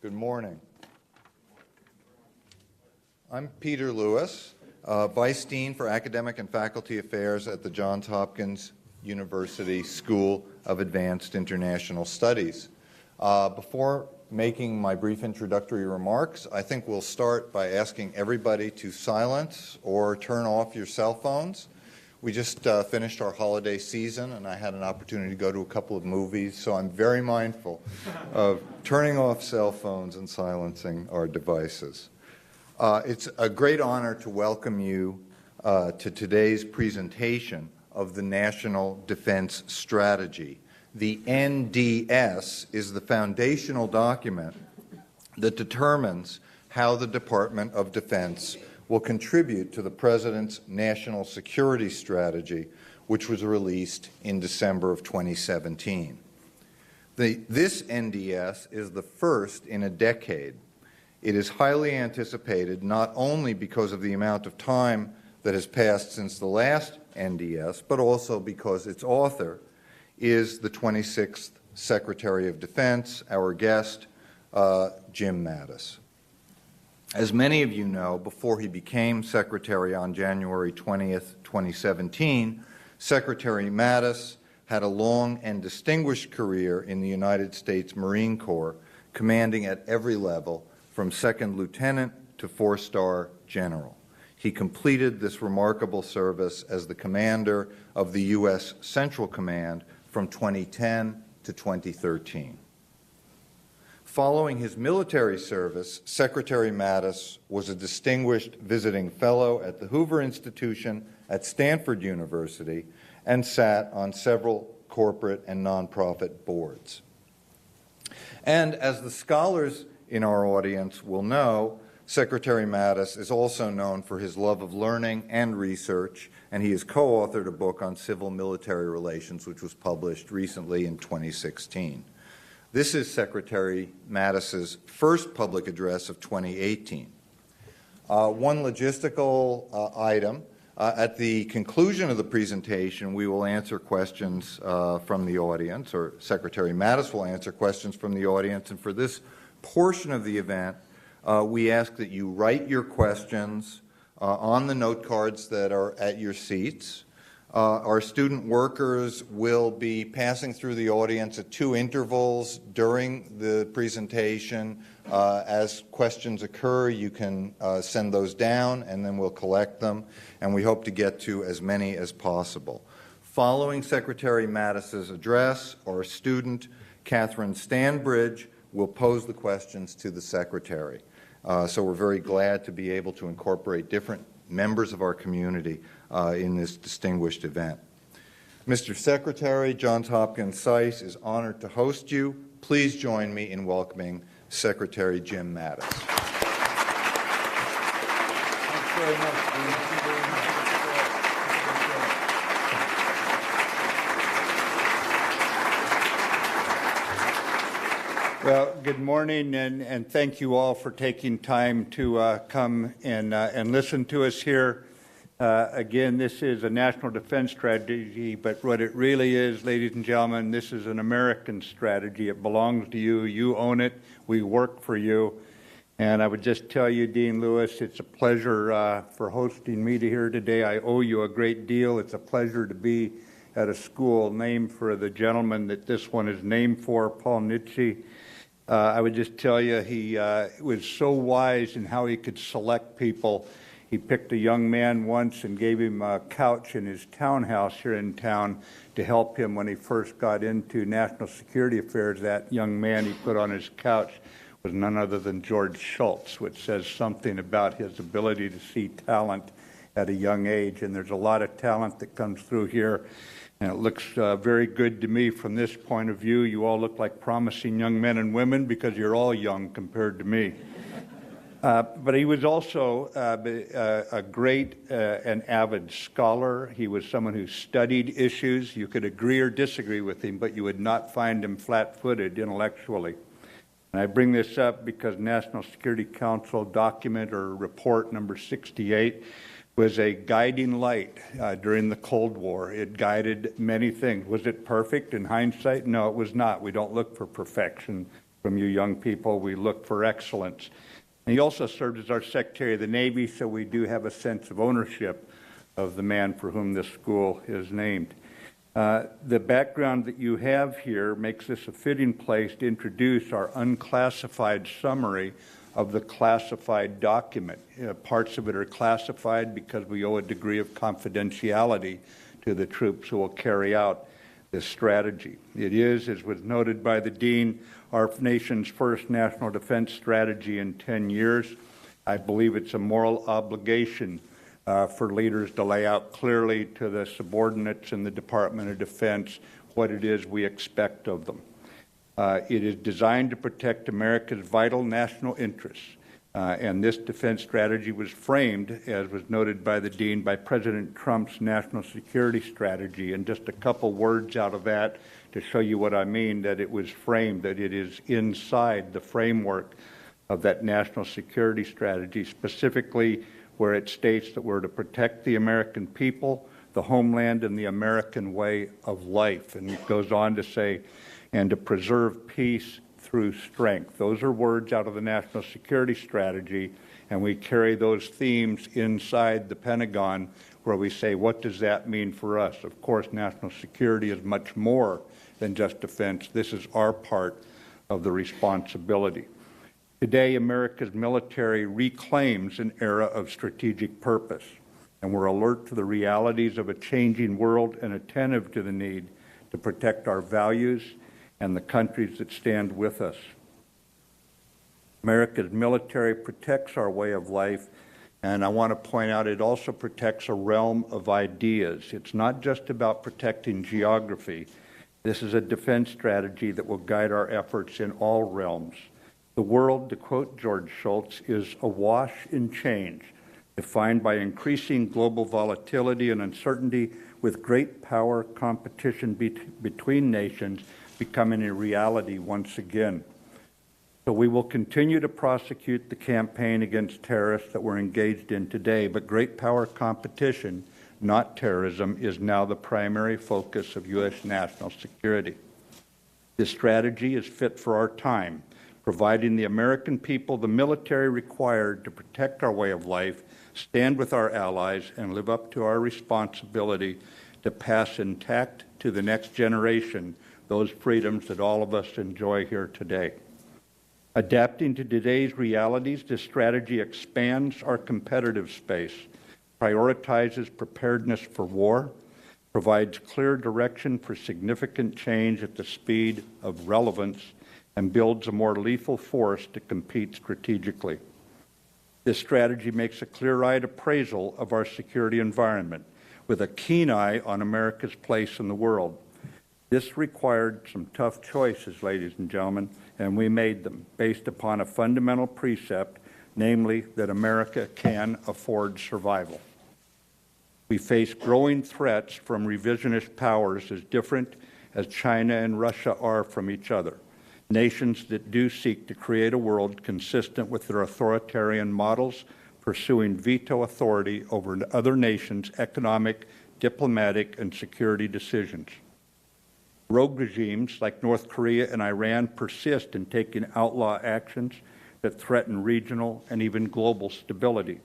Good morning. I'm Peter Lewis, Vice Dean for Academic and Faculty Affairs at the Johns Hopkins University School of Advanced International Studies. Before making my brief introductory remarks, I think we'll start by asking everybody to silence or turn off your cell phones. We just finished our holiday season, and I had an opportunity to go to a couple of movies, so I'm very mindful of turning off cell phones and silencing our devices. It's a great honor to welcome you to today's presentation of the National Defense Strategy. The NDS is the foundational document that determines how the Department of Defense will contribute to the President's National Security Strategy, which was released in December of 2017. This NDS is the first in a decade. It is highly anticipated not only because of the amount of time that has passed since the last NDS, but also because its author is the 26th Secretary of Defense, our guest, Jim Mattis. As many of you know, before he became Secretary on January 20th, 2017, Secretary Mattis had a long and distinguished career in the United States Marine Corps, commanding at every level, from second lieutenant to four-star general. He completed this remarkable service as the commander of the U.S. Central Command from 2010 to 2013. Following his military service, Secretary Mattis was a distinguished visiting fellow at the Hoover Institution at Stanford University and sat on several corporate and nonprofit boards. And as the scholars in our audience will know, Secretary Mattis is also known for his love of learning and research, and he has co-authored a book on civil-military relations, which was published recently in 2016. This is Secretary Mattis's first public address of 2018. One logistical item. At the conclusion of the presentation, we will answer questions from the audience, or Secretary Mattis will answer questions from the audience, and for this portion of the event, we ask that you write your questions on the note cards that are at your seats. Our student workers will be passing through the audience at two intervals during the presentation. As questions occur, you can send those down, and then we'll collect them, and we hope to get to as many as possible. Following Secretary Mattis's address, our student, Catherine Stanbridge, will pose the questions to the Secretary. So we're very glad to be able to incorporate different members of our community in this distinguished event. Mr. Secretary, Johns Hopkins SAIS is honored to host you. Please join me in welcoming Secretary Jim Mattis. Thanks very much. Well, good morning, and thank you all for taking time to come and listen to us here. Again, this is a national defense strategy, but what it really is, ladies and gentlemen, this is an American strategy. It belongs to you. You own it. We work for you. And I would just tell you, Dean Lewis, it's a pleasure for hosting me here today. I owe you a great deal. It's a pleasure to be at a school named for the gentleman that this one is named for, Paul Nitze. I would just tell you he was so wise in how he could select people. He picked a young man once and gave him a couch in his townhouse here in town to help him when he first got into national security affairs. That young man he put on his couch was none other than George Shultz, which says something about his ability to see talent at a young age. And there's a lot of talent that comes through here. And it looks very good to me from this point of view. You all look like promising young men and women because you're all young compared to me. But he was also a great and avid scholar. He was someone who studied issues. You could agree or disagree with him, but you would not find him flat-footed intellectually. And I bring this up because National Security Council document or report number 68 was a guiding light during the Cold War. It guided many things. Was it perfect in hindsight? No, it was not. We don't look for perfection. from you young people. We look for excellence. And he also served as our Secretary of the Navy, so we do have a sense of ownership of the man for whom this school is named. The background that you have here makes this a fitting place to introduce our unclassified summary of the classified document. Parts of it are classified because we owe a degree of confidentiality to the troops who will carry out this strategy. It is, as was noted by the Dean, our nation's first national defense strategy in 10 years. I believe it's a moral obligation for leaders to lay out clearly to the subordinates in the Department of Defense what it is we expect of them. It is designed to protect America's vital national interests, and this defense strategy was framed, as was noted by the Dean, by President Trump's national security strategy. And just a couple words out of that to show you what I mean, that it was framed, that it is inside the framework of that national security strategy, specifically where it states that we're to protect the American people, the homeland, and the American way of life. And it goes on to say, and to preserve peace through strength. Those are words out of the national security strategy, and we carry those themes inside the Pentagon where we say, what does that mean for us? Of course, national security is much more than just defense. This is our part of the responsibility. Today, America's military reclaims an era of strategic purpose, and we're alert to the realities of a changing world and attentive to the need to protect our values and the countries that stand with us. America's military protects our way of life, and I want to point out it also protects a realm of ideas. It's not just about protecting geography. This is a defense strategy that will guide our efforts in all realms. The world, to quote George Shultz, is awash in change, defined by increasing global volatility and uncertainty, with great power competition between nations becoming a reality once again. So we will continue to prosecute the campaign against terrorists that we're engaged in today, but great power competition, not terrorism, is now the primary focus of U.S. national security. This strategy is fit for our time, providing the American people the military required to protect our way of life, stand with our allies, and live up to our responsibility to pass intact to the next generation those freedoms that all of us enjoy here today. Adapting to today's realities, this strategy expands our competitive space, prioritizes preparedness for war, provides clear direction for significant change at the speed of relevance, and builds a more lethal force to compete strategically. This strategy makes a clear-eyed appraisal of our security environment, with a keen eye on America's place in the world. This required some tough choices, ladies and gentlemen, and we made them based upon a fundamental precept, namely that America can afford survival. We face growing threats from revisionist powers as different as China and Russia are from each other, nations that do seek to create a world consistent with their authoritarian models, pursuing veto authority over other nations' economic, diplomatic, and security decisions. Rogue regimes like North Korea and Iran persist in taking outlaw actions that threaten regional and even global stability.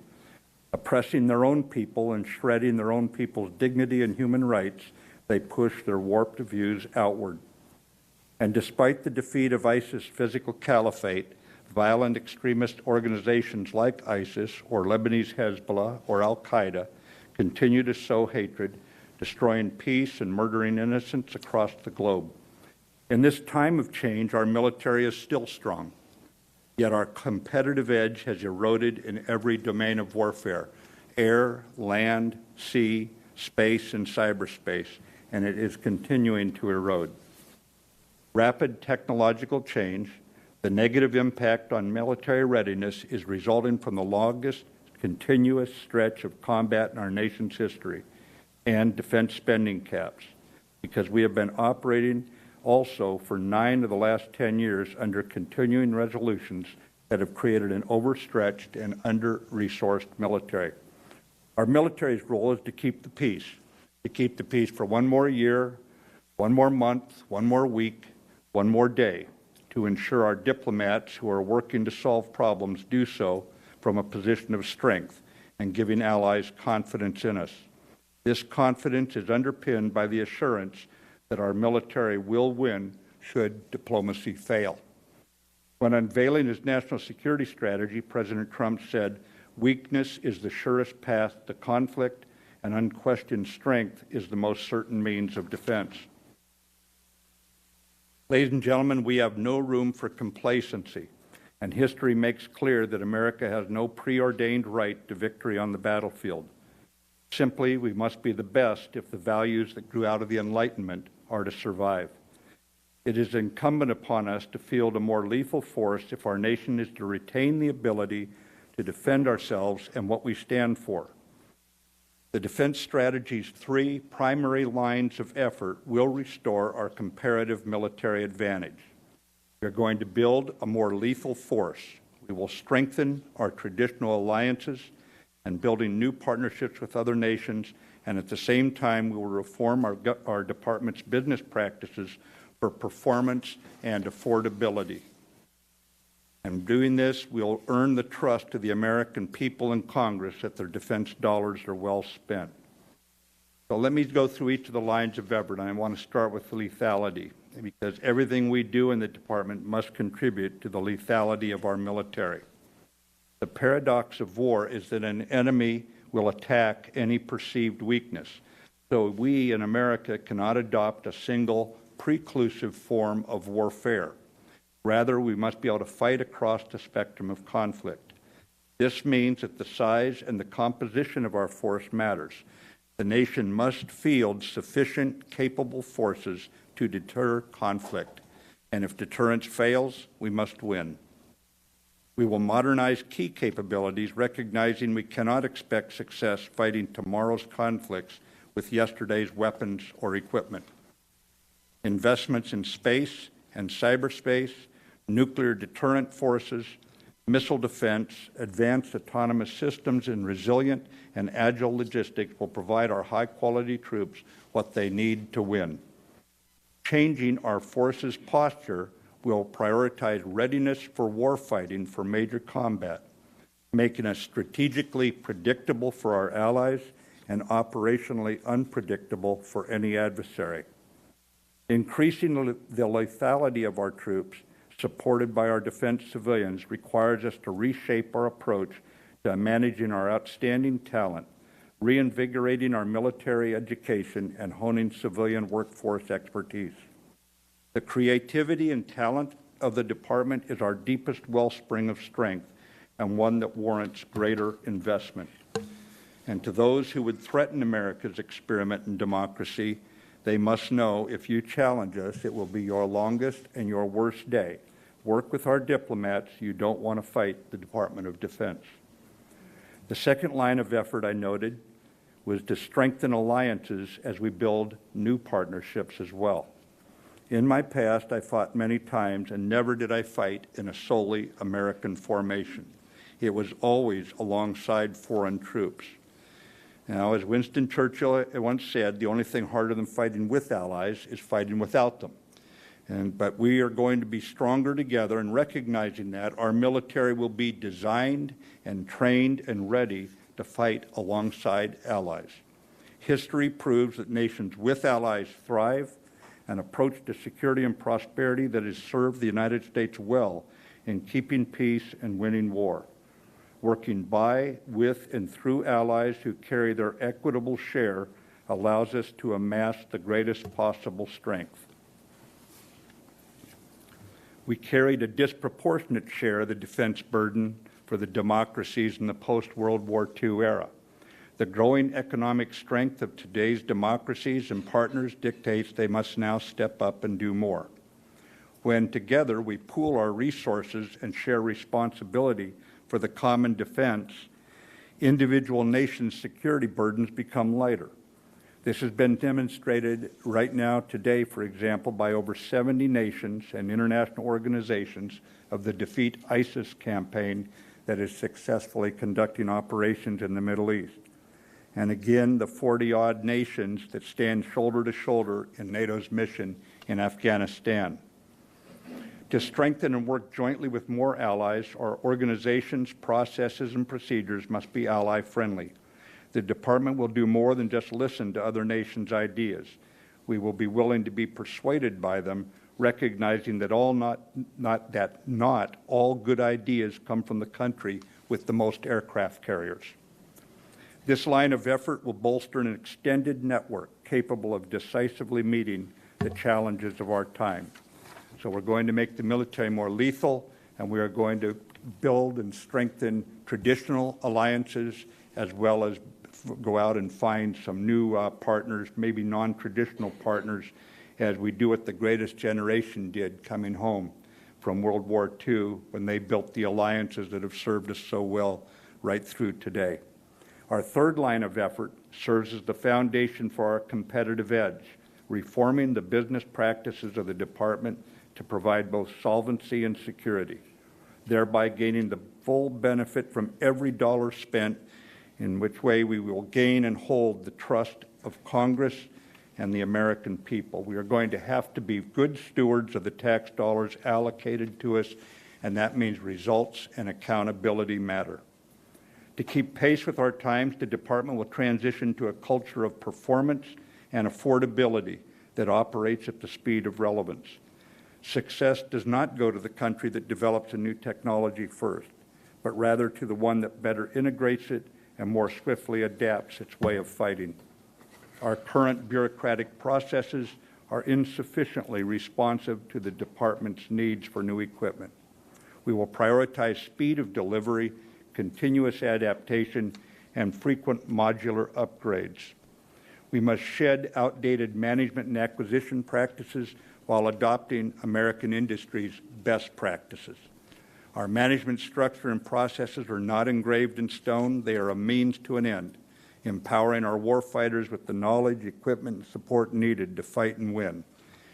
Oppressing their own people and shredding their own people's dignity and human rights, they push their warped views outward. And despite the defeat of ISIS' physical caliphate, violent extremist organizations like ISIS or Lebanese Hezbollah or Al-Qaeda continue to sow hatred, destroying peace and murdering innocents across the globe. In this time of change, our military is still strong, yet our competitive edge has eroded in every domain of warfare: air, land, sea, space, and cyberspace, and it is continuing to erode. Rapid technological change, the negative impact on military readiness, is resulting from the longest continuous stretch of combat in our nation's history, and defense spending caps, because we have been operating also for 9 of the last 10 years under continuing resolutions that have created an overstretched and under-resourced military. Our military's role is to keep the peace for one more year, one more month, one more week, one more day. to ensure our diplomats who are working to solve problems do so from a position of strength and giving allies confidence in us. This confidence is underpinned by the assurance that our military will win should diplomacy fail. When unveiling his national security strategy, President Trump said, "Weakness is the surest path to conflict, and unquestioned strength is the most certain means of defense." Ladies and gentlemen, we have no room for complacency, and history makes clear that America has no preordained right to victory on the battlefield. Simply, we must be the best if the values that grew out of the Enlightenment are to survive. It is incumbent upon us to field a more lethal force if our nation is to retain the ability to defend ourselves and what we stand for. The defense strategy's three primary lines of effort will restore our comparative military advantage. We are going to build a more lethal force. We will strengthen our traditional alliances and building new partnerships with other nations, and at the same time, we will reform our department's business practices for performance and affordability. And doing this, we'll earn the trust of the American people and Congress that their defense dollars are well spent. So let me go through each of the lines of effort, and I want to start with lethality, because everything we do in the department must contribute to the lethality of our military. The paradox of war is that an enemy will attack any perceived weakness. So we in America cannot adopt a single preclusive form of warfare. Rather, we must be able to fight across the spectrum of conflict. This means that the size and the composition of our force matters. The nation must field sufficient capable forces to deter conflict. And if deterrence fails, we must win. We will modernize key capabilities, recognizing we cannot expect success fighting tomorrow's conflicts with yesterday's weapons or equipment. Investments in space and cyberspace, nuclear deterrent forces, missile defense, advanced autonomous systems, and resilient and agile logistics will provide our high-quality troops what they need to win. Changing our forces' posture will prioritize readiness for warfighting for major combat, making us strategically predictable for our allies and operationally unpredictable for any adversary. Increasing the lethality of our troops, supported by our defense civilians, requires us to reshape our approach to managing our outstanding talent, reinvigorating our military education, and honing civilian workforce expertise. The creativity and talent of the department is our deepest wellspring of strength and one that warrants greater investment. And to those who would threaten America's experiment in democracy, they must know if you challenge us, it will be your longest and your worst day. Work with our diplomats. You don't want to fight the Department of Defense. The second line of effort I noted was to strengthen alliances as we build new partnerships as well. In my past, I fought many times, and never did I fight in a solely American formation. It was always alongside foreign troops. Now, as Winston Churchill once said, the only thing harder than fighting with allies is fighting without them. But we are going to be stronger together, and recognizing that, our military will be designed and trained and ready to fight alongside allies. History proves that nations with allies thrive, an approach to security and prosperity that has served the United States well in keeping peace and winning war. Working by, with, and through allies who carry their equitable share allows us to amass the greatest possible strength. We carried a disproportionate share of the defense burden for the democracies in the post-World War II era. The growing economic strength of today's democracies and partners dictates they must now step up and do more. When together we pool our resources and share responsibility for the common defense, individual nations' security burdens become lighter. This has been demonstrated right now today, for example, by over 70 nations and international organizations of the Defeat ISIS campaign that is successfully conducting operations in the Middle East. And again, the 40-odd nations that stand shoulder to shoulder in NATO's mission in Afghanistan. To strengthen and work jointly with more allies, our organizations, processes, and procedures must be ally-friendly. The Department will do more than just listen to other nations' ideas. We will be willing to be persuaded by them, recognizing that not all good ideas come from the country with the most aircraft carriers. This line of effort will bolster an extended network capable of decisively meeting the challenges of our time. So we're going to make the military more lethal, and we are going to build and strengthen traditional alliances as well as go out and find some new partners, maybe non-traditional partners, as we do what the greatest generation did coming home from World War II when they built the alliances that have served us so well right through today. Our third line of effort serves as the foundation for our competitive edge, reforming the business practices of the Department to provide both solvency and security, thereby gaining the full benefit from every dollar spent, in which way we will gain and hold the trust of Congress and the American people. We are going to have to be good stewards of the tax dollars allocated to us, and that means results and accountability matter. To keep pace with our times, the Department will transition to a culture of performance and affordability that operates at the speed of relevance. Success does not go to the country that develops a new technology first, but rather to the one that better integrates it and more swiftly adapts its way of fighting. Our current bureaucratic processes are insufficiently responsive to the Department's needs for new equipment. We will prioritize speed of delivery, continuous adaptation, and frequent modular upgrades. We must shed outdated management and acquisition practices while adopting American industry's best practices. Our management structure and processes are not engraved in stone. They are a means to an end, empowering our warfighters with the knowledge, equipment, and support needed to fight and win.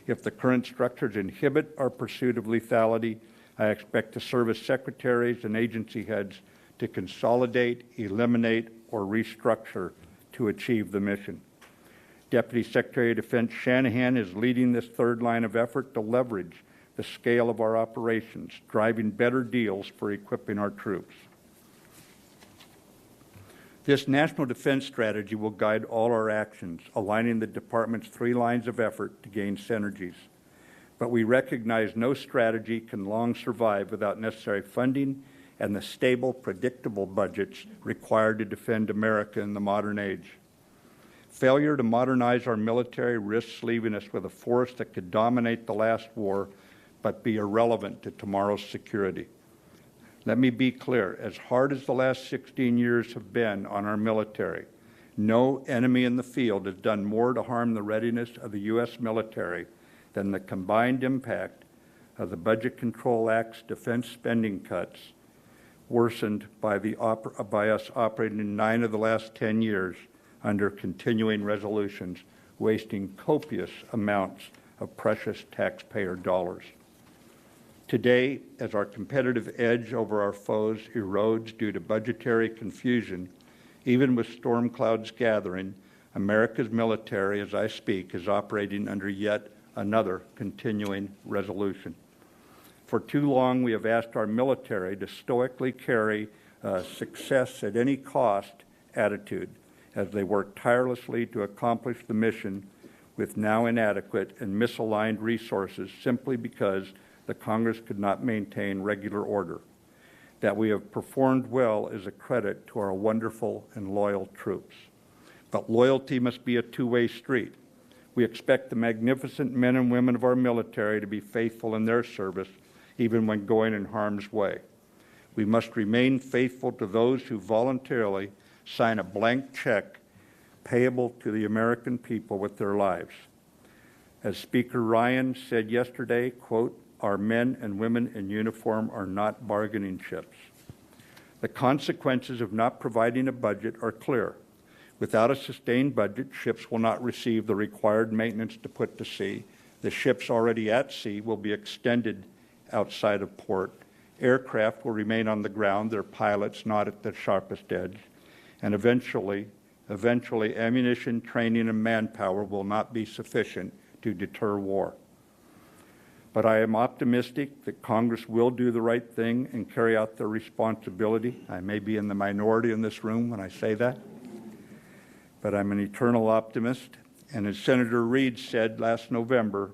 If the current structures inhibit our pursuit of lethality, I expect the service secretaries and agency heads to consolidate, eliminate, or restructure to achieve the mission. Deputy Secretary of Defense Shanahan is leading this third line of effort to leverage the scale of our operations, driving better deals for equipping our troops. This national defense strategy will guide all our actions, aligning the Department's three lines of effort to gain synergies. But we recognize no strategy can long survive without necessary funding and the stable, predictable budgets required to defend America in the modern age. Failure to modernize our military risks leaving us with a force that could dominate the last war but be irrelevant to tomorrow's security. Let me be clear, as hard as the last 16 years have been on our military, no enemy in the field has done more to harm the readiness of the U.S. military than the combined impact of the Budget Control Act's defense spending cuts, worsened by us operating in 9 of the last 10 years under continuing resolutions, wasting copious amounts of precious taxpayer dollars. Today, as our competitive edge over our foes erodes due to budgetary confusion, even with storm clouds gathering, America's military, as I speak, is operating under yet another continuing resolution. For too long, we have asked our military to stoically carry a success at any cost attitude as they work tirelessly to accomplish the mission with now inadequate and misaligned resources simply because the Congress could not maintain regular order. That we have performed well is a credit to our wonderful and loyal troops. But loyalty must be a two-way street. We expect the magnificent men and women of our military to be faithful in their service, even when going in harm's way. We must remain faithful to those who voluntarily sign a blank check payable to the American people with their lives. As Speaker Ryan said yesterday, quote, "Our men and women in uniform are not bargaining chips." The consequences of not providing a budget are clear. Without a sustained budget, ships will not receive the required maintenance to put to sea. The ships already at sea will be extended outside of port. Aircraft will remain on the ground, their pilots not at the sharpest edge. And eventually, ammunition, training, and manpower will not be sufficient to deter war. But I am optimistic that Congress will do the right thing and carry out their responsibility. I may be in the minority in this room when I say that, but I'm an eternal optimist. And as Senator Reid said last November,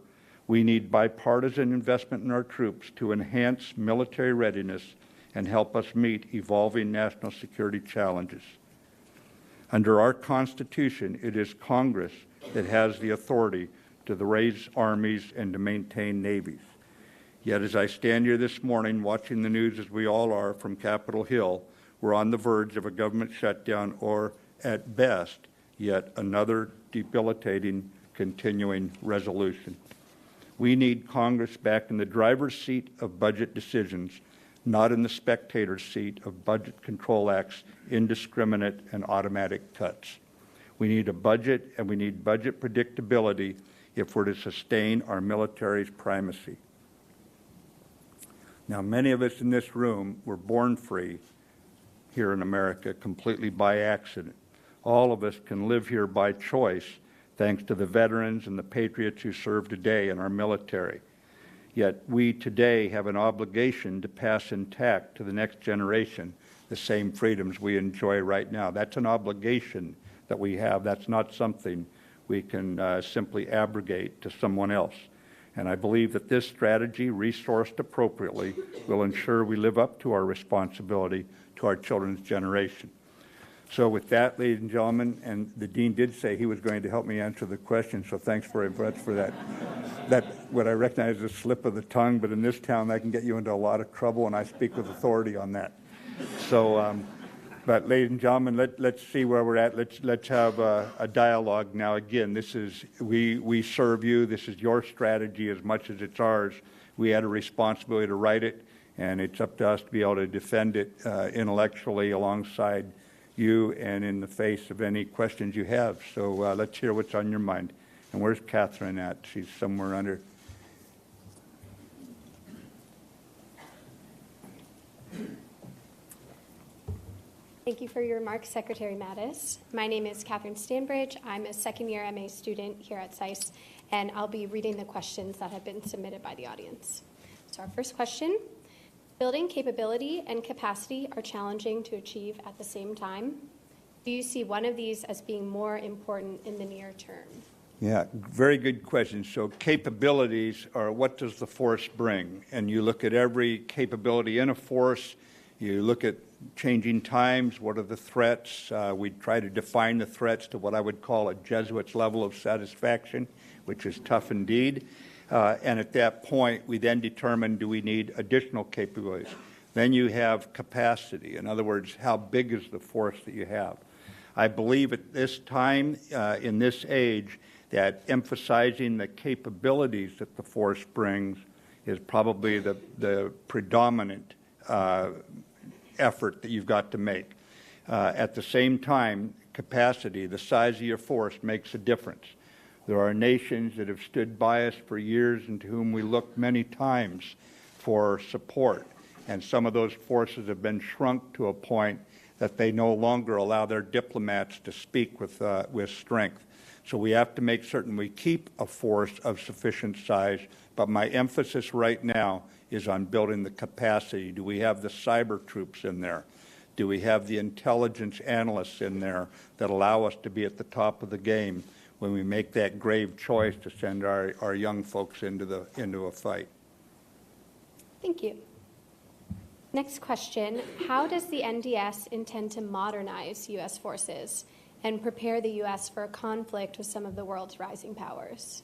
we need bipartisan investment in our troops to enhance military readiness and help us meet evolving national security challenges. Under our Constitution, it is Congress that has the authority to raise armies and to maintain navies. Yet as I stand here this morning watching the news, as we all are, from Capitol Hill, we're on the verge of a government shutdown or, at best, yet another debilitating continuing resolution. We need Congress back in the driver's seat of budget decisions, not in the spectator seat of Budget Control Act's indiscriminate and automatic cuts. We need a budget, and we need budget predictability if we're to sustain our military's primacy. Now, many of us in this room were born free here in America completely by accident. All of us can live here by choice thanks to the veterans and the patriots who serve today in our military. Yet we today have an obligation to pass intact to the next generation the same freedoms we enjoy right now. That's an obligation that we have. That's not something we can simply abrogate to someone else. And I believe that this strategy, resourced appropriately, will ensure we live up to our responsibility to our children's generation. So with that, ladies and gentlemen, and the Dean did say he was going to help me answer the question, so thanks very much for that. That, what I recognize as a slip of the tongue, but in this town that can get you into a lot of trouble, and I speak with authority on that. So, but ladies and gentlemen, let's see where we're at. Let's have a dialogue. Now again, this is, we serve you, this is your strategy as much as it's ours. We had a responsibility to write it, and it's up to us to be able to defend it intellectually alongside you and in the face of any questions you have. So let's hear what's on your mind. And where's Catherine at? She's somewhere under. Thank you for your remarks, Secretary Mattis. My name is Catherine Stanbridge. I'm a second-year MA student here at SAIS, and I'll be reading the questions that have been submitted by the audience. So our first question: building capability and capacity are challenging to achieve at the same time. Do you see one of these as being more important in the near term? Yeah, very good question. So capabilities are what does the force bring? And you look at every capability in a force, you look at changing times, what are the threats? We try to define the threats to what I would call a Jesuit's level of satisfaction, which is tough indeed. And at that point, we then determine, do we need additional capabilities? Then you have capacity. In other words, how big is the force that you have? I believe at this time, in this age, that emphasizing the capabilities that the force brings is probably the predominant effort that you've got to make. At the same time, capacity, the size of your force, makes a difference. There are nations that have stood by us for years and to whom we look many times for support. And some of those forces have been shrunk to a point that they no longer allow their diplomats to speak with strength. So we have to make certain we keep a force of sufficient size, but my emphasis right now is on building the capacity. Do we have the cyber troops in there? Do we have the intelligence analysts in there that allow us to be at the top of the game when we make that grave choice to send our young folks into a fight? Thank you. Next question: how does the NDS intend to modernize U.S. forces and prepare the U.S. for a conflict with some of the world's rising powers?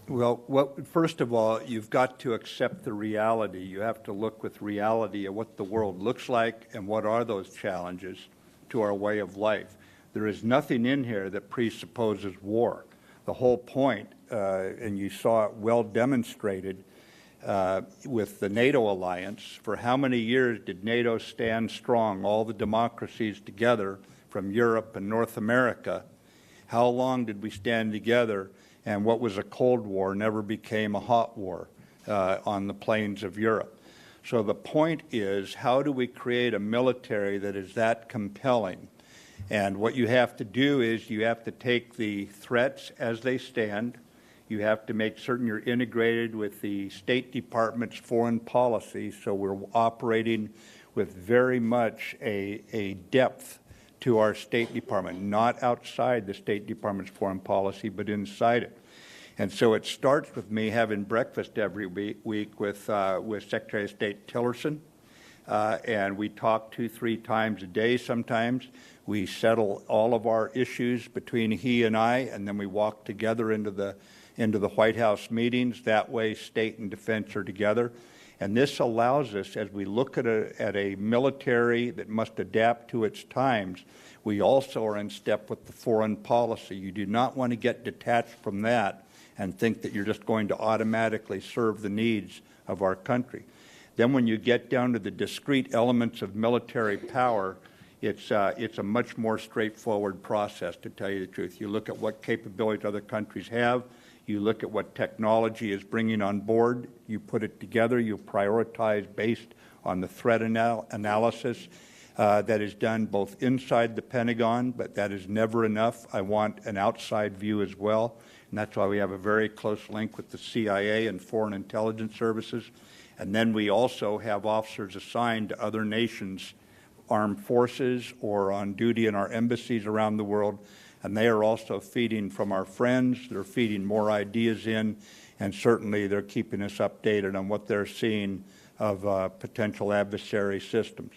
Well, first of all, you've got to accept the reality. You have to look with reality at what the world looks like and what are those challenges to our way of life. There is nothing in here that presupposes war. The whole point, and you saw it well demonstrated with the NATO alliance, for how many years did NATO stand strong, all the democracies together from Europe and North America? How long did we stand together? And what was a Cold War never became a hot war on the plains of Europe. So the point is, how do we create a military that is that compelling? And what you have to do is you have to take the threats as they stand. You have to make certain you're integrated with the State Department's foreign policy, so we're operating with very much a depth to our State Department, not outside the State Department's foreign policy, but inside it. And so it starts with me having breakfast every week with Secretary of State Tillerson, and we talk 2-3 times a day sometimes. We settle all of our issues between he and I, and then we walk together into the White House meetings. That way, state and defense are together. And this allows us, as we look at a military that must adapt to its times, we also are in step with the foreign policy. You do not want to get detached from that and think that you're just going to automatically serve the needs of our country. Then when you get down to the discrete elements of military power, it's a much more straightforward process, to tell you the truth. You look at what capabilities other countries have, you look at what technology is bringing on board, you put it together, you prioritize based on the threat analysis that is done both inside the Pentagon, but that is never enough. I want an outside view as well, and that's why we have a very close link with the CIA and foreign intelligence services. And then we also have officers assigned to other nations' armed forces or on duty in our embassies around the world, and they are also feeding from our friends. They're feeding more ideas in, and certainly they're keeping us updated on what they're seeing of potential adversary systems.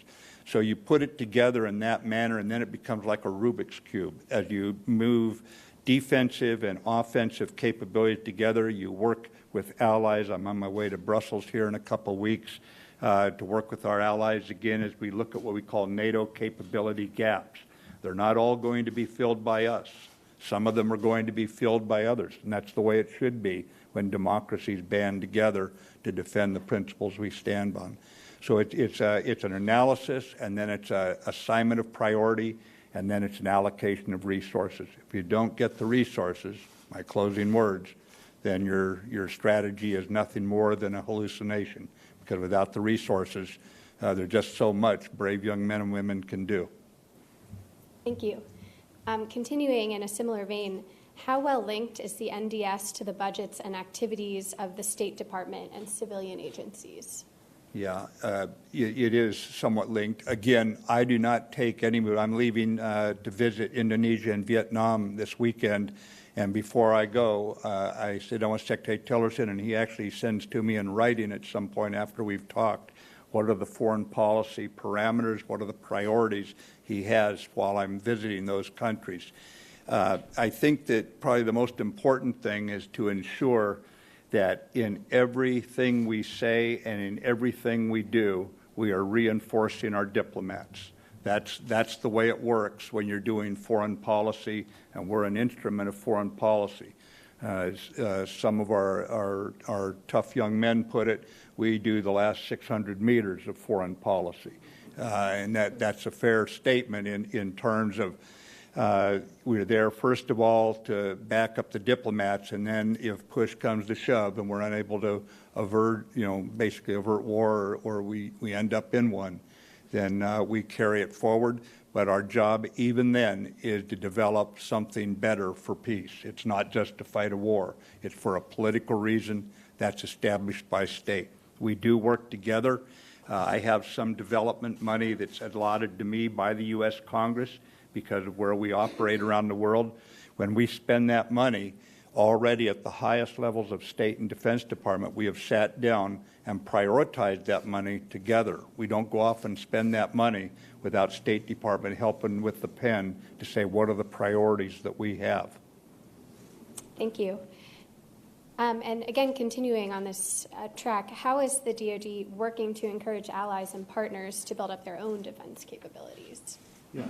So you put it together in that manner, and then it becomes like a Rubik's Cube. As you move defensive and offensive capabilities together, you work with allies. I'm on my way to Brussels here in a couple weeks to work with our allies again as we look at what we call NATO capability gaps. They're not all going to be filled by us. Some of them are going to be filled by others, and that's the way it should be when democracies band together to defend the principles we stand on. So it's an analysis, and then it's an assignment of priority, and then it's an allocation of resources. If you don't get the resources, my closing words, then your strategy is nothing more than a hallucination, because without the resources, there's just so much brave young men and women can do. Thank you. Continuing in a similar vein, how well linked is the NDS to the budgets and activities of the State Department and civilian agencies? Yeah, it is somewhat linked. Again, I do not take any move. I'm leaving to visit Indonesia and Vietnam this weekend, and before I go, I sit down with Secretary Tillerson, and he actually sends to me in writing at some point after we've talked, what are the foreign policy parameters, what are the priorities he has while I'm visiting those countries. I think that probably the most important thing is to ensure that in everything we say and in everything we do, we are reinforcing our diplomats. That's the way it works when you're doing foreign policy, and we're an instrument of foreign policy. Some of our tough young men put it, we do the last 600 meters of foreign policy. And that's a fair statement in terms of we're there, first of all, to back up the diplomats, and then if push comes to shove and we're unable to basically avert war, or we end up in one, then we carry it forward. But our job, even then, is to develop something better for peace. It's not just to fight a war. It's for a political reason that's established by state. We do work together. I have some development money that's allotted to me by the U.S. Congress because of where we operate around the world. When we spend that money, already at the highest levels of state and defense department, we have sat down and prioritized that money together. We don't go off and spend that money without State Department helping with the pen to say what are the priorities that we have. Thank you. And again, continuing on this track, how is the DoD working to encourage allies and partners to build up their own defense capabilities? Yeah.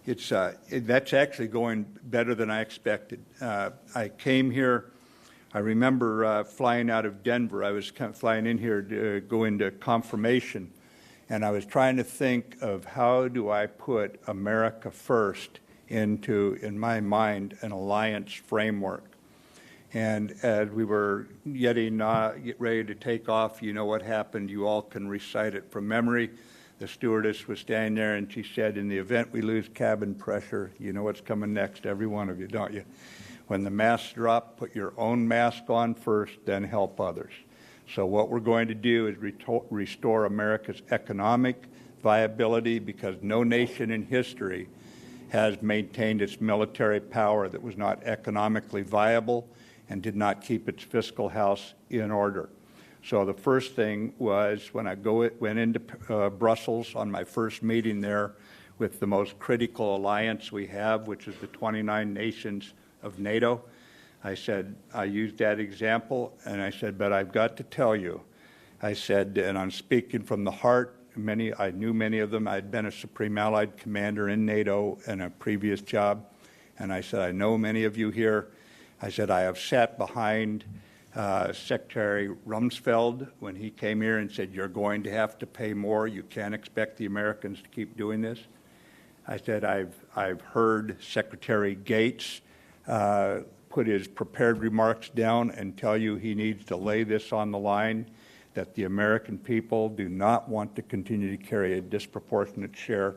That's actually going better than I expected. I came here, I remember flying out of Denver. I was flying in here to go into confirmation, and I was trying to think of how do I put America first into, in my mind, an alliance framework. And as we were get ready to take off, you know what happened. You all can recite it from memory. The stewardess was standing there, and she said, in the event we lose cabin pressure, you know what's coming next, every one of you, don't you? When the masks drop, put your own mask on first, then help others. So what we're going to do is restore America's economic viability, because no nation in history has maintained its military power that was not economically viable and did not keep its fiscal house in order. So the first thing was when I went into Brussels on my first meeting there with the most critical alliance we have, which is the 29 nations of NATO, I used that example, and I said, but I've got to tell you, I said, and I'm speaking from the heart, I knew many of them. I'd been a Supreme Allied Commander in NATO in a previous job, and I said, I know many of you here. I said, I have sat behind Secretary Rumsfeld when he came here and said, you're going to have to pay more. You can't expect the Americans to keep doing this. I said, I've heard Secretary Gates put his prepared remarks down and tell you he needs to lay this on the line, that the American people do not want to continue to carry a disproportionate share.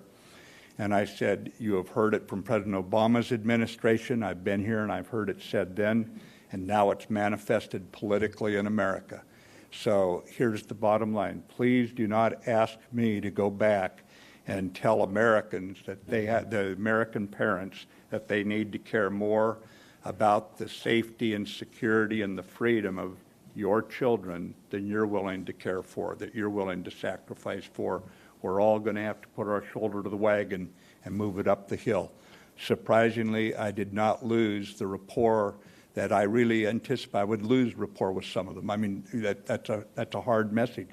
And I said, you have heard it from President Obama's administration. I've been here and I've heard it said then, and now it's manifested politically in America. So here's the bottom line. Please do not ask me to go back and tell Americans that the American parents, that they need to care more about the safety and security and the freedom of your children than you're willing to care for, that you're willing to sacrifice for. We're all going to have to put our shoulder to the wagon and move it up the hill. Surprisingly, I did not lose the rapport that I really anticipated. I would lose rapport with some of them. I mean, that's a hard message.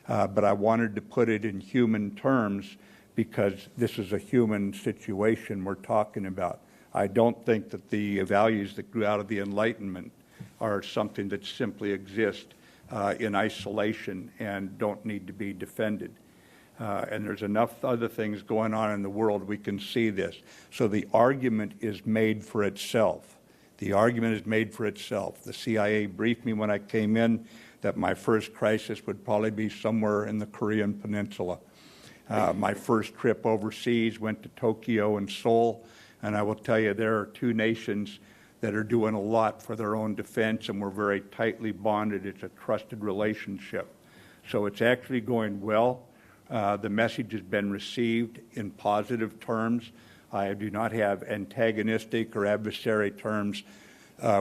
But I wanted to put it in human terms because this is a human situation we're talking about. I don't think that the values that grew out of the Enlightenment are something that simply exist in isolation and don't need to be defended. And there's enough other things going on in the world we can see this. So the argument is made for itself. The argument is made for itself. The CIA briefed me when I came in that my first crisis would probably be somewhere in the Korean Peninsula. My first trip overseas went to Tokyo and Seoul, and I will tell you there are two nations that are doing a lot for their own defense, and we're very tightly bonded. It's a trusted relationship. So it's actually going well. The message has been received in positive terms. I do not have antagonistic or adversary terms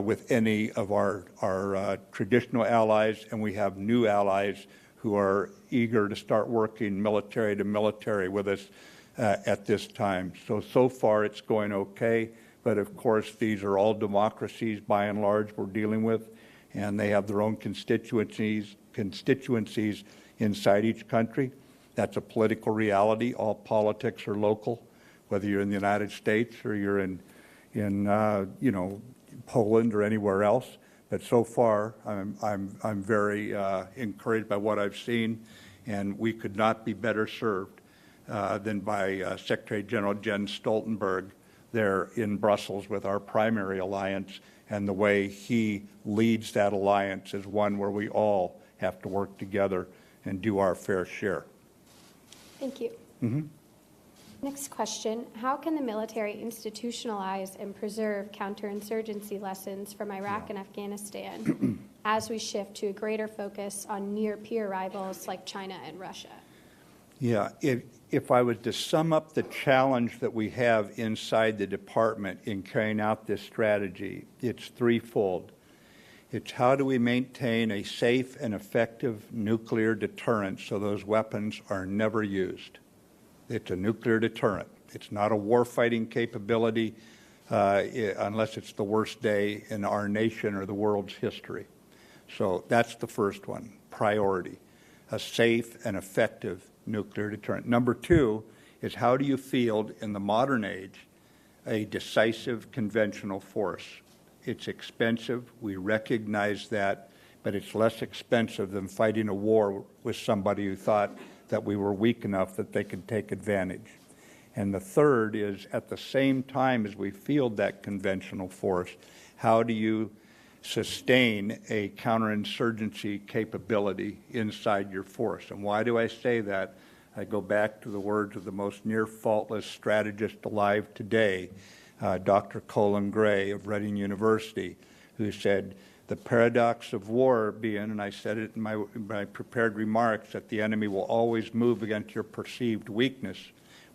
with any of our traditional allies, and we have new allies who are eager to start working military to military with us at this time. So far it's going okay, but of course these are all democracies by and large we're dealing with, and they have their own constituencies inside each country. That's a political reality. All politics are local, whether you're in the United States or you're in Poland or anywhere else. But so far, I'm very encouraged by what I've seen, and we could not be better served than by Secretary General Jens Stoltenberg there in Brussels with our primary alliance, and the way he leads that alliance is one where we all have to work together and do our fair share. Thank you. Mm-hmm. Next question. How can the military institutionalize and preserve counterinsurgency lessons from Iraq and Afghanistan as we shift to a greater focus on near-peer rivals like China and Russia? Yeah, if I was to sum up the challenge that we have inside the department in carrying out this strategy, it's threefold. It's how do we maintain a safe and effective nuclear deterrent so those weapons are never used. It's a nuclear deterrent. It's not a war-fighting capability unless it's the worst day in our nation or the world's history. So that's the first one, priority, a safe and effective nuclear deterrent. Number two is how do you field in the modern age a decisive conventional force? It's expensive. We recognize that, but it's less expensive than fighting a war with somebody who thought that we were weak enough that they could take advantage. And the third is at the same time as we field that conventional force, how do you sustain a counterinsurgency capability inside your force? And why do I say that? I go back to the words of the most near faultless strategist alive today, Dr. Colin Gray of Reading University, who said, the paradox of war being, and I said it in my prepared remarks, that the enemy will always move against your perceived weakness.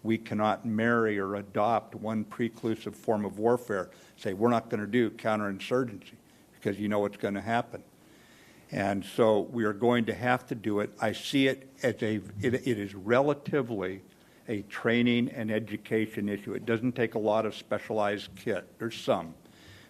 We cannot marry or adopt one preclusive form of warfare, say we're not going to do counterinsurgency because you know what's going to happen. And so we are going to have to do it. I see it as it is relatively a training and education issue. It doesn't take a lot of specialized kit. There's some.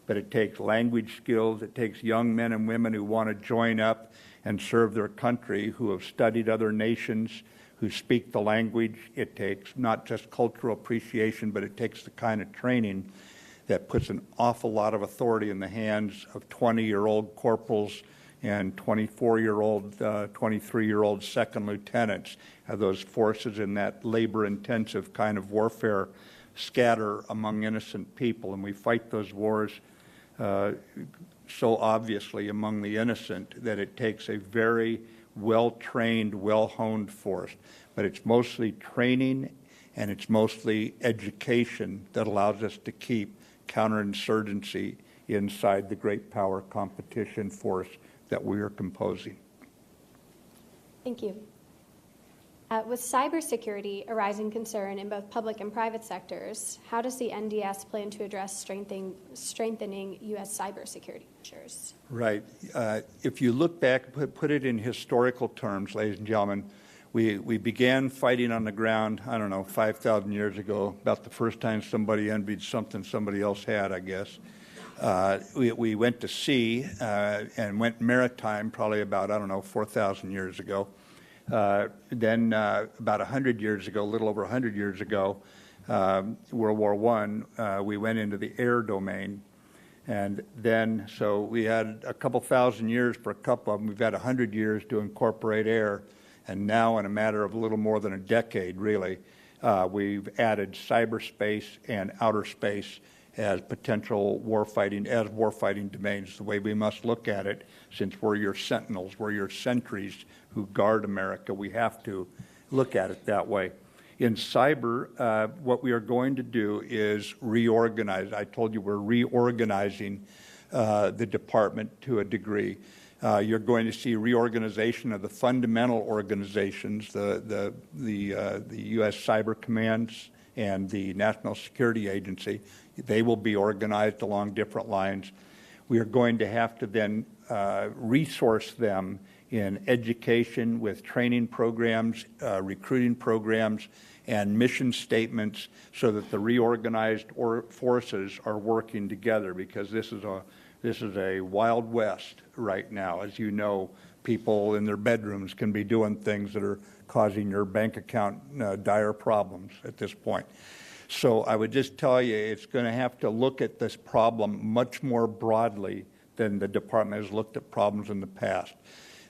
But it takes language skills. It takes young men and women who want to join up and serve their country, who have studied other nations, who speak the language. It takes not just cultural appreciation, but it takes the kind of training that puts an awful lot of authority in the hands of 20-year-old corporals and 24-year-old, 23-year-old second lieutenants. Those forces in that labor-intensive kind of warfare scatter among innocent people, and we fight those wars so obviously among the innocent that it takes a very well-trained, well-honed force. But it's mostly training and it's mostly education that allows us to keep counterinsurgency inside the great power competition force that we are composing. Thank you. With cybersecurity a rising concern in both public and private sectors, how does the NDS plan to address strengthening U.S. cybersecurity measures? Right. If you look back, put it in historical terms, ladies and gentlemen, we began fighting on the ground, 5,000 years ago, about the first time somebody envied something somebody else had, I guess. We went to sea and went maritime probably about, 4,000 years ago. Then about 100 years ago, a little over 100 years ago, World War I, we went into the air domain. And then, so we had a couple thousand years for a couple of them. We've had 100 years to incorporate air. And now, in a matter of a little more than a decade, really, we've added cyberspace and outer space as potential warfighting domains, the way we must look at it, since we're your sentinels, we're your sentries who guard America. We have to look at it that way. In cyber, what we are going to do is reorganize. I told you we're reorganizing the department to a degree. You're going to see reorganization of the fundamental organizations, the U.S. Cyber Commands and the National Security Agency. They will be organized along different lines. We are going to have to then resource them in education with training programs, recruiting programs, and mission statements so that the reorganized forces are working together, because this is a wild west right now. As you know, people in their bedrooms can be doing things that are causing your bank account dire problems at this point. So I would just tell you, it's going to have to look at this problem much more broadly than the department has looked at problems in the past.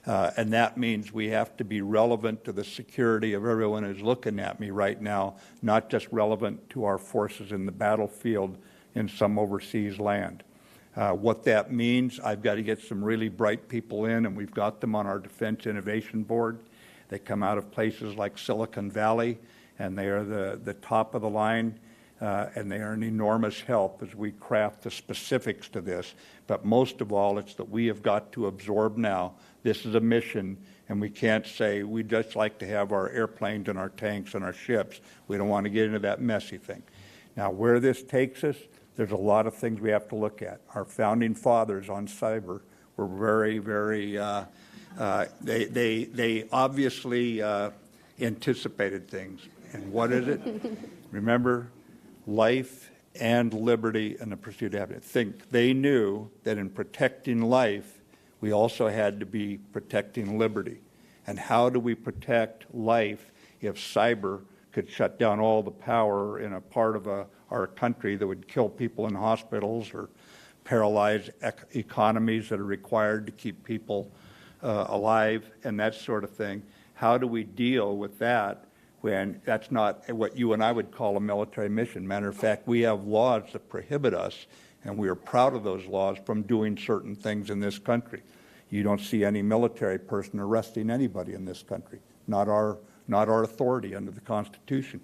And that means we have to be relevant to the security of everyone who's looking at me right now, not just relevant to our forces in the battlefield in some overseas land. What that means, I've got to get some really bright people in, and we've got them on our Defense Innovation Board. They come out of places like Silicon Valley, and they are the top of the line, and they are an enormous help as we craft the specifics to this. But most of all, it's that we have got to absorb now. This is a mission, and we can't say we just like to have our airplanes and our tanks and our ships. We don't want to get into that messy thing. Now, where this takes us, there's a lot of things we have to look at. Our founding fathers on cyber were very, very, they obviously anticipated things. And what is it? Remember, life and liberty and the pursuit of happiness. They knew that in protecting life, we also had to be protecting liberty. And how do we protect life if cyber could shut down all the power in a part of our country that would kill people in hospitals or paralyze economies that are required to keep people alive and that sort of thing? How do we deal with that when that's not what you and I would call a military mission? Matter of fact, we have laws that prohibit us, and we are proud of those laws, from doing certain things in this country. You don't see any military person arresting anybody in this country, not our authority under the Constitution.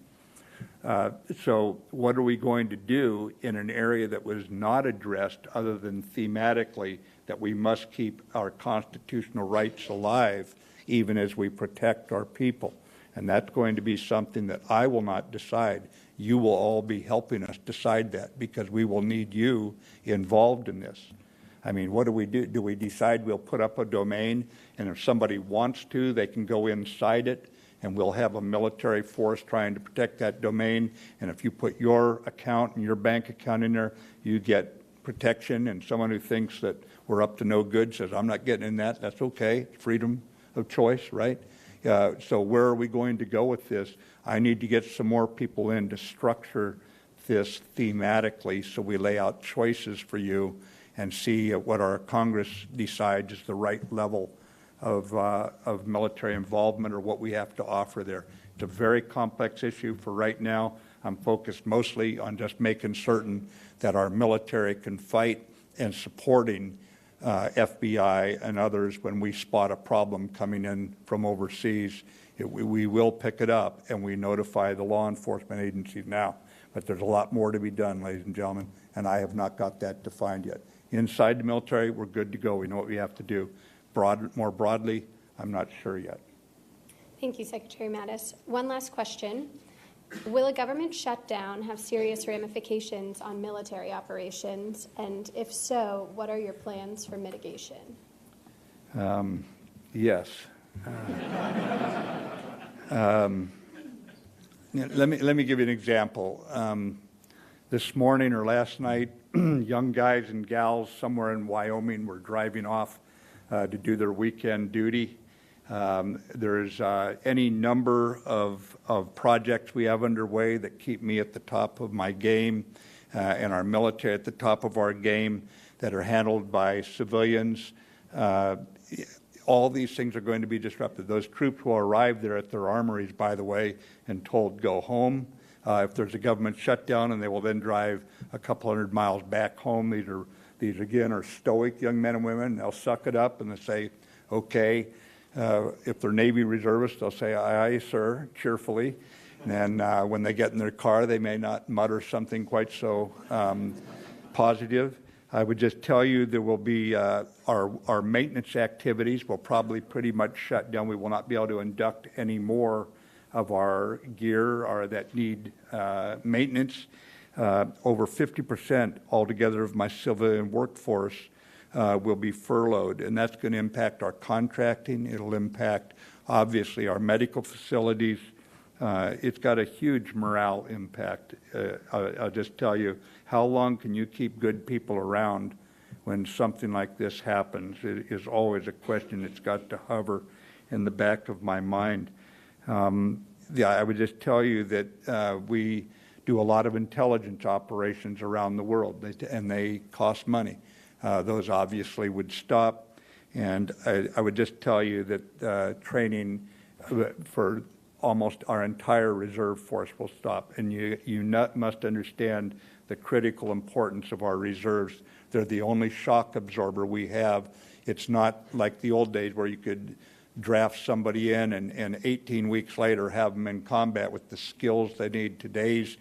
So what are we going to do in an area that was not addressed other than thematically that we must keep our constitutional rights alive even as we protect our people? And that's going to be something that I will not decide. You will all be helping us decide that because we will need you involved in this. I mean, what do we do? Do we decide we'll put up a domain, and if somebody wants to, they can go inside it, and we'll have a military force trying to protect that domain, and if you put your account and your bank account in there, you get protection, and someone who thinks that we're up to no good says, I'm not getting in that, that's okay, freedom of choice, right? So where are we going to go with this? I need to get some more people in to structure this thematically so we lay out choices for you and see what our Congress decides is the right level of military involvement or what we have to offer there. It's a very complex issue for right now. I'm focused mostly on just making certain that our military can fight and supporting FBI and others when we spot a problem coming in from overseas. We will pick it up and we notify the law enforcement agencies now. But there's a lot more to be done, ladies and gentlemen, and I have not got that defined yet. Inside the military, we're good to go. We know what we have to do. More broadly, I'm not sure yet. Thank you, Secretary Mattis. One last question. Will a government shutdown have serious ramifications on military operations? And if so, what are your plans for mitigation? Yes. Let me give you an example. This morning or last night, young guys and gals somewhere in Wyoming were driving off to do their weekend duty. There's any number of projects we have underway that keep me at the top of my game and our military at the top of our game that are handled by civilians. All these things are going to be disrupted. Those troops will arrive there at their armories, by the way, and told go home. If there's a government shutdown, and they will then drive a couple hundred miles back home. These again are stoic young men and women. They'll suck it up and they'll say, okay. If they're Navy reservists, they'll say, aye, aye, sir, cheerfully. And when they get in their car, they may not mutter something quite so positive. I would just tell you there will be our maintenance activities will probably pretty much shut down. We will not be able to induct any more of our gear that need maintenance. Over 50% altogether of my civilian workforce will be furloughed, and that's going to impact our contracting. It'll impact, obviously, our medical facilities. It's got a huge morale impact. I'll just tell you, how long can you keep good people around when something like this happens? It is always a question that's got to hover in the back of my mind. I would just tell you that we do a lot of intelligence operations around the world, and they cost money. Those obviously would stop, and I would just tell you that training for almost our entire reserve force will stop, and you must understand the critical importance of our reserves. They're the only shock absorber we have. It's not like the old days where you could draft somebody in and 18 weeks later have them in combat with the skills they need. Today's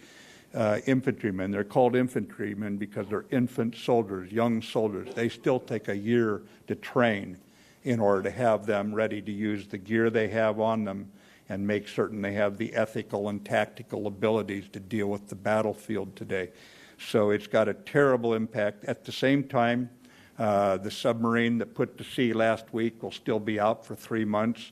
infantrymen, they're called infantrymen because they're infant soldiers, young soldiers. They still take a year to train in order to have them ready to use the gear they have on them and make certain they have the ethical and tactical abilities to deal with the battlefield today. So it's got a terrible impact. At the same time, the submarine that put to sea last week will still be out for 3 months.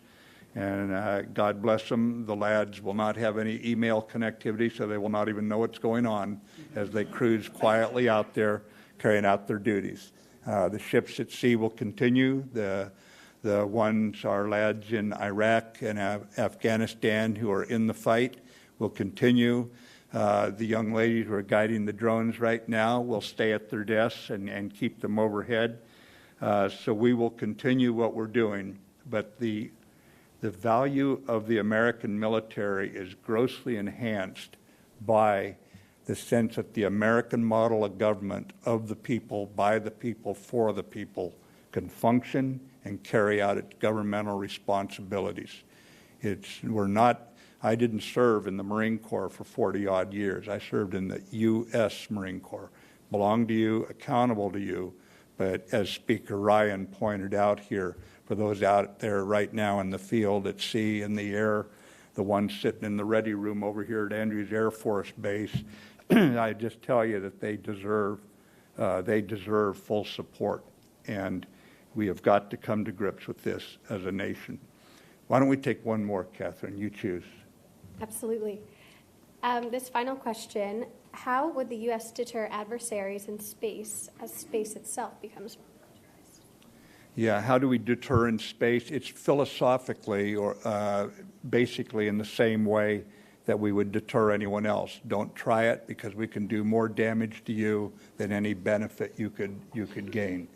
And God bless them, the lads will not have any email connectivity, so they will not even know what's going on as they cruise quietly out there carrying out their duties. The ships at sea will continue. The ones, our lads in Iraq and Afghanistan who are in the fight will continue. The young ladies who are guiding the drones right now will stay at their desks and keep them overhead. So we will continue what we're doing. But the value of the American military is grossly enhanced by the sense that the American model of government, of the people, by the people, for the people, can function and carry out its governmental responsibilities. We're not I didn't serve in the Marine Corps for 40-odd years. I served in the U.S. Marine Corps. Belong to you, accountable to you, but as Speaker Ryan pointed out here, for those out there right now in the field, at sea, in the air, the ones sitting in the ready room over here at Andrews Air Force Base, I just tell you that they deserve full support, and we have got to come to grips with this as a nation. Why don't we take one more, Catherine? You choose. Absolutely. This final question, how would the U.S. deter adversaries in space as space itself becomes more militarized? Yeah, how do we deter in space? It's philosophically or basically in the same way that we would deter anyone else. Don't try it because we can do more damage to you than any benefit you could gain.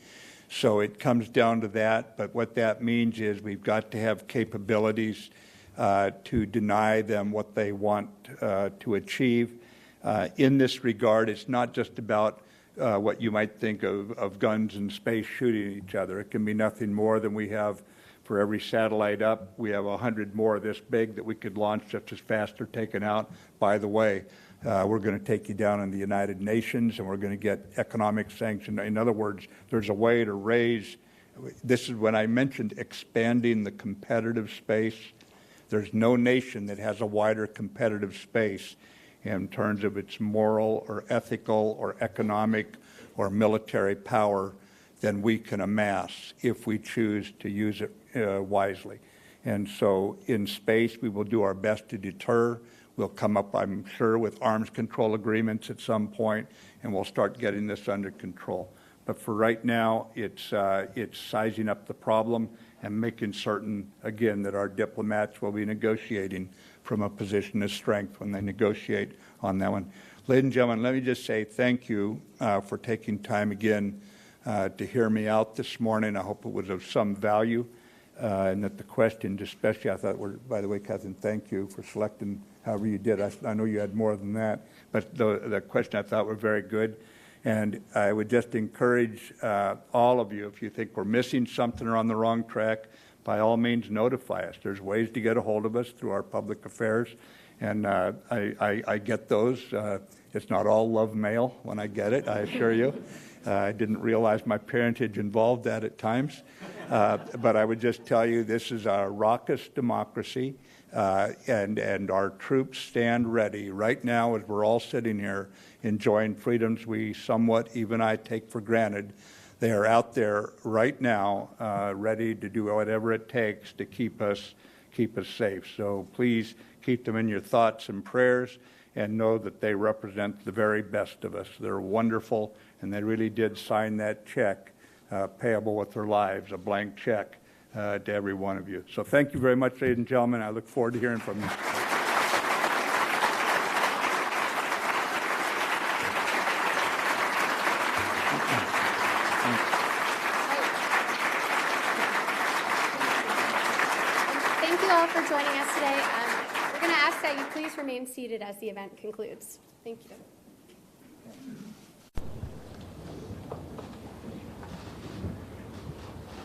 So it comes down to that, but what that means is we've got to have capabilities to deny them what they want to achieve. In this regard, it's not just about what you might think of guns in space shooting each other. It can be nothing more than we have for every satellite up. We have 100 more this big that we could launch just as fast or taken out. By the way, we're going to take you down in the United Nations, and we're going to get economic sanction. In other words, there's a way to raise, this is when I mentioned expanding the competitive space. There's no nation that has a wider competitive space in terms of its moral or ethical or economic or military power than we can amass if we choose to use it wisely. And so in space, we will do our best to deter. We'll come up, I'm sure, with arms control agreements at some point, and we'll start getting this under control. But for right now, it's sizing up the problem and making certain, again, that our diplomats will be negotiating from a position of strength when they negotiate on that one. Ladies and gentlemen, let me just say thank you for taking time again to hear me out this morning. I hope it was of some value, and that the questions especially, I thought were, by the way, Catherine, thank you for selecting however you did. I know you had more than that, but the question I thought were very good. And I would just encourage all of you, if you think we're missing something or on the wrong track, by all means notify us. There's ways to get a hold of us through our public affairs, and I get those. It's not all love mail when I get it, I assure you. I didn't realize my parentage involved that at times. But I would just tell you this is a raucous democracy, and our troops stand ready right now as we're all sitting here enjoying freedoms we somewhat, even I, take for granted. They are out there right now ready to do whatever it takes to keep us safe. So please keep them in your thoughts and prayers, and know that they represent the very best of us. They're wonderful, and they really did sign that check, payable with their lives, a blank check to every one of you. So thank you very much, ladies and gentlemen. I look forward to hearing from you. Thank you all for joining us today. We're going to ask that you please remain seated as the event concludes. Thank you.